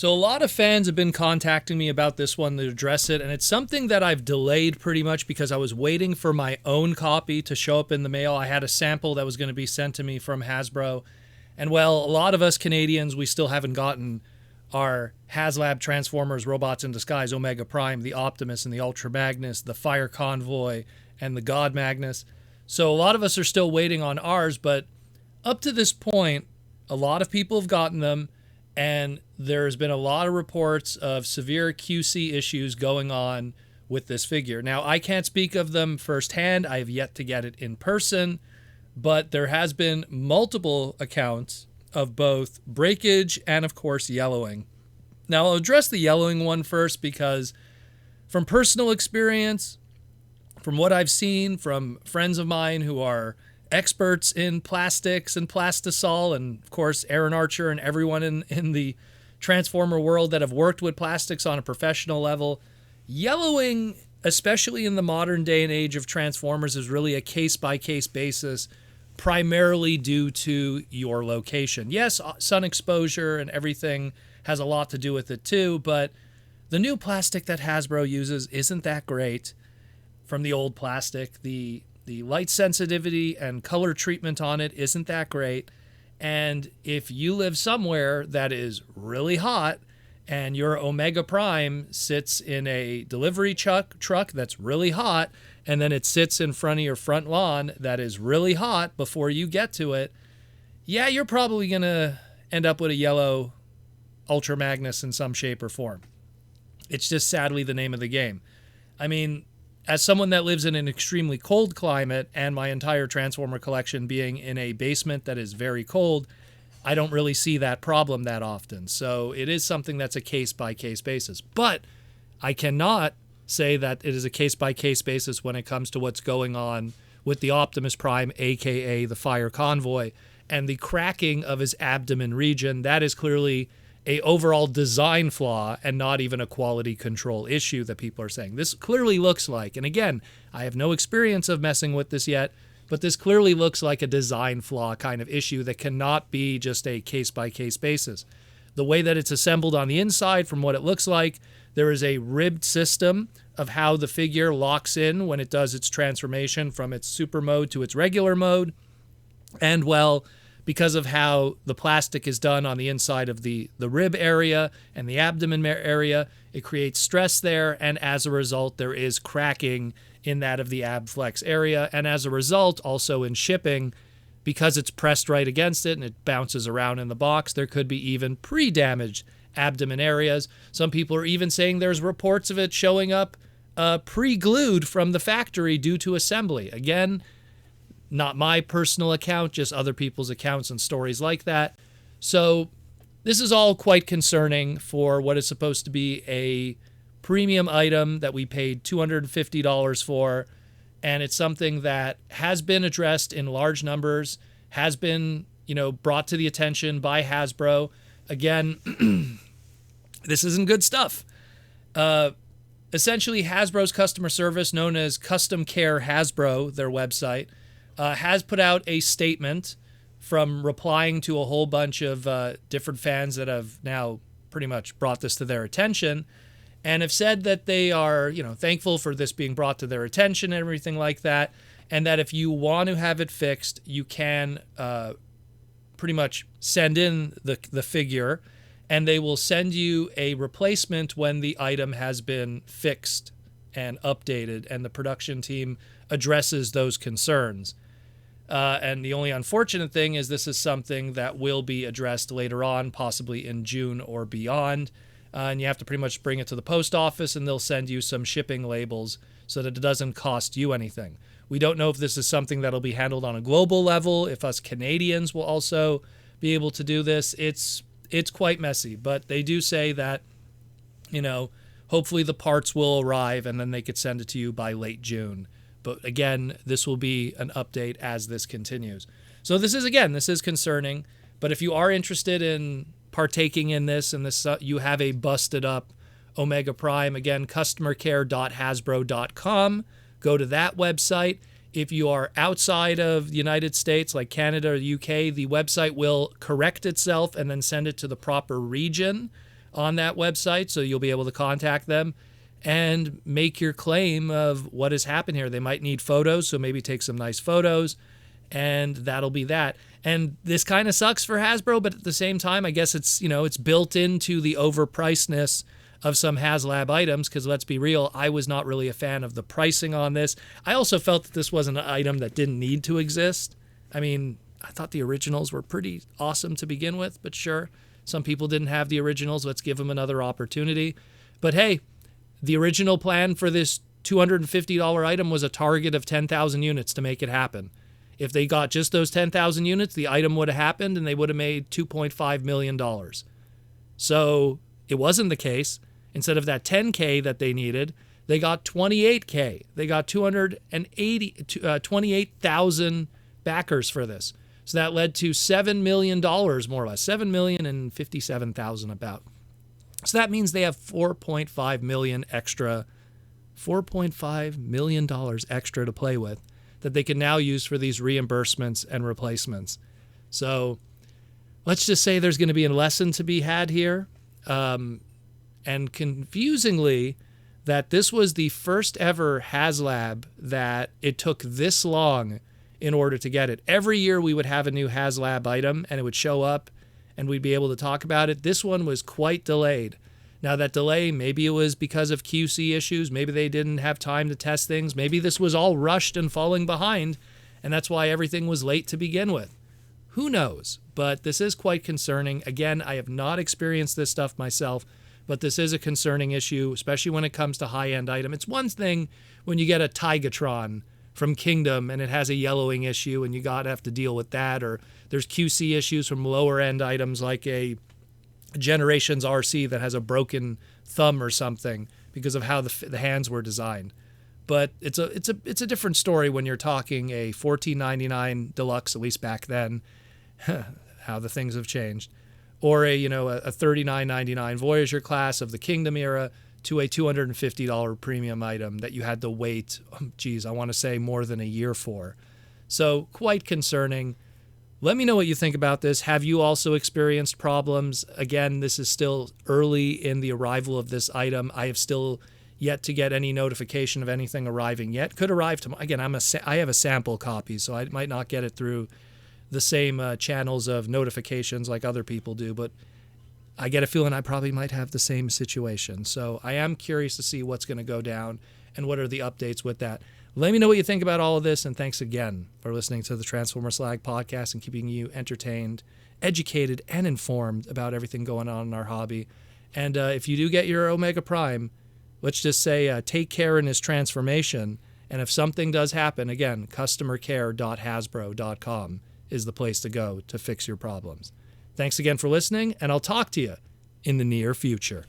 So a lot of fans have been contacting me about this one to address it, and it's something that I've delayed pretty much because I was waiting for my own copy to show up in the mail. I had a sample that was going to be sent to me from Hasbro, and well, a lot of us Canadians, we still haven't gotten our Haslab Transformers Robots in Disguise Omega Prime, the Optimus and the Ultra Magnus, the Fire Convoy, and the God Magnus. So a lot of us are still waiting on ours, but up to this point, a lot of people have gotten them, and there's been a lot of reports of severe QC issues going on with this figure. Now, I can't speak of them firsthand. I have yet to get it in person, but there has been multiple accounts of both breakage and, of course, yellowing. Now, I'll address the yellowing one first because from personal experience, from what I've seen from friends of mine who are experts in plastics and plastisol, and of course Aaron Archer and everyone in the Transformer world that have worked with plastics on a professional level, yellowing, especially in the modern day and age of Transformers, is really a case-by-case basis, primarily due to your location. Yes, sun exposure and everything has a lot to do with it too, but the new plastic that Hasbro uses isn't that great from the old plastic. The light sensitivity and color treatment on it isn't that great. And if you live somewhere that is really hot and your Omega Prime sits in a delivery truck that's really hot, and then it sits in front of your front lawn that is really hot before you get to it, yeah, you're probably going to end up with a yellow Ultra Magnus in some shape or form. It's just sadly the name of the game. I mean, as someone that lives in an extremely cold climate and my entire Transformer collection being in a basement that is very cold, I don't really see that problem that often. So it is something that's a case-by-case basis. But I cannot say that it is a case-by-case basis when it comes to what's going on with the Optimus Prime, a.k.a. the Fire Convoy, and the cracking of his abdomen region. That is clearly a overall design flaw and not even a quality control issue that people are saying. This clearly looks like, and again, I have no experience of messing with this yet, but this clearly looks like a design flaw kind of issue that cannot be just a case-by-case basis. The way that it's assembled on the inside, from what it looks like, there is a ribbed system of how the figure locks in when it does its transformation from its super mode to its regular mode. And well, because of how the plastic is done on the inside of the rib area and the abdomen area, it creates stress there, and as a result, there is cracking in that of the ab flex area, and as a result, also in shipping, because it's pressed right against it and it bounces around in the box, there could be even pre-damaged abdomen areas. Some people are even saying there's reports of it showing up pre-glued from the factory due to assembly. Again, not my personal account, just other people's accounts and stories like that. So this is all quite concerning for what is supposed to be a premium item that we paid $250 for. And it's something that has been addressed in large numbers, has been, brought to the attention by Hasbro. Again, this isn't good stuff. Essentially, Hasbro's customer service, known as Custom Care Hasbro, their website, has put out a statement from replying to a whole bunch of different fans that have now pretty much brought this to their attention, and have said that they are, thankful for this being brought to their attention and everything like that, and that if you want to have it fixed, you can pretty much send in the figure, and they will send you a replacement when the item has been fixed and updated, and the production team addresses those concerns. And the only unfortunate thing is this is something that will be addressed later on, possibly in June or beyond. And you have to pretty much bring it to the post office, and they'll send you some shipping labels so that it doesn't cost you anything. We don't know if this is something that'll be handled on a global level, if us Canadians will also be able to do this. It's quite messy, but they do say that, hopefully the parts will arrive and then they could send it to you by late June. But again, this will be an update as this continues. So this is concerning. But if you are interested in partaking in this, and this you have a busted up Omega Prime, again, customercare.hasbro.com. Go to that website. If you are outside of the United States, like Canada or the UK, the website will correct itself and then send it to the proper region on that website, so you'll be able to contact them and make your claim of what has happened here. They might need photos, so maybe take some nice photos, and that'll be that. And this kind of sucks for Hasbro, but at the same time, I guess it's, it's built into the overpricedness of some Haslab items, because let's be real, I was not really a fan of the pricing on this. I also felt that this was an item that didn't need to exist. I mean, I thought the originals were pretty awesome to begin with, but sure, some people didn't have the originals. Let's give them another opportunity. But hey, the original plan for this $250 item was a target of 10,000 units to make it happen. If they got just those 10,000 units, the item would have happened and they would have made $2.5 million. So it wasn't the case. Instead of that 10K that they needed, they got 28K. They got 28,000 backers for this. So that led to $7 million, more or less, $7,057,000 about. So that means they have $4.5 million extra, $4.5 million extra to play with that they can now use for these reimbursements and replacements. So let's just say there's going to be a lesson to be had here. And confusingly, that this was the first ever Haslab that it took this long in order to get it. Every year we would have a new Haslab item and it would show up and we'd be able to talk about it. This one was quite delayed. Now that delay, maybe it was because of QC issues. Maybe they didn't have time to test things. Maybe this was all rushed and falling behind, and that's why everything was late to begin with. Who knows? But this is quite concerning. Again, I have not experienced this stuff myself, but this is a concerning issue, especially when it comes to high-end item. It's one thing when you get a Tigatron from Kingdom and it has a yellowing issue and you gotta have to deal with that, or there's QC issues from lower-end items like a Generations RC that has a broken thumb or something because of how the hands were designed. But it's a different story when you're talking a $14.99 deluxe, at least back then, how the things have changed, or a $39.99 Voyager class of the Kingdom era to a $250 premium item that you had to wait, I want to say more than a year for. So quite concerning. Let me know what you think about this. Have you also experienced problems? Again, this is still early in the arrival of this item. I have still yet to get any notification of anything arriving yet. Could arrive tomorrow. Again, I have a sample copy, so I might not get it through the same channels of notifications like other people do, but I get a feeling I probably might have the same situation. So I am curious to see what's going to go down and what are the updates with that. Let me know what you think about all of this, and thanks again for listening to the Transformer Slag podcast and keeping you entertained, educated, and informed about everything going on in our hobby. And if you do get your Omega Prime, let's just say take care in his transformation, and if something does happen, again, customercare.hasbro.com is the place to go to fix your problems. Thanks again for listening, and I'll talk to you in the near future.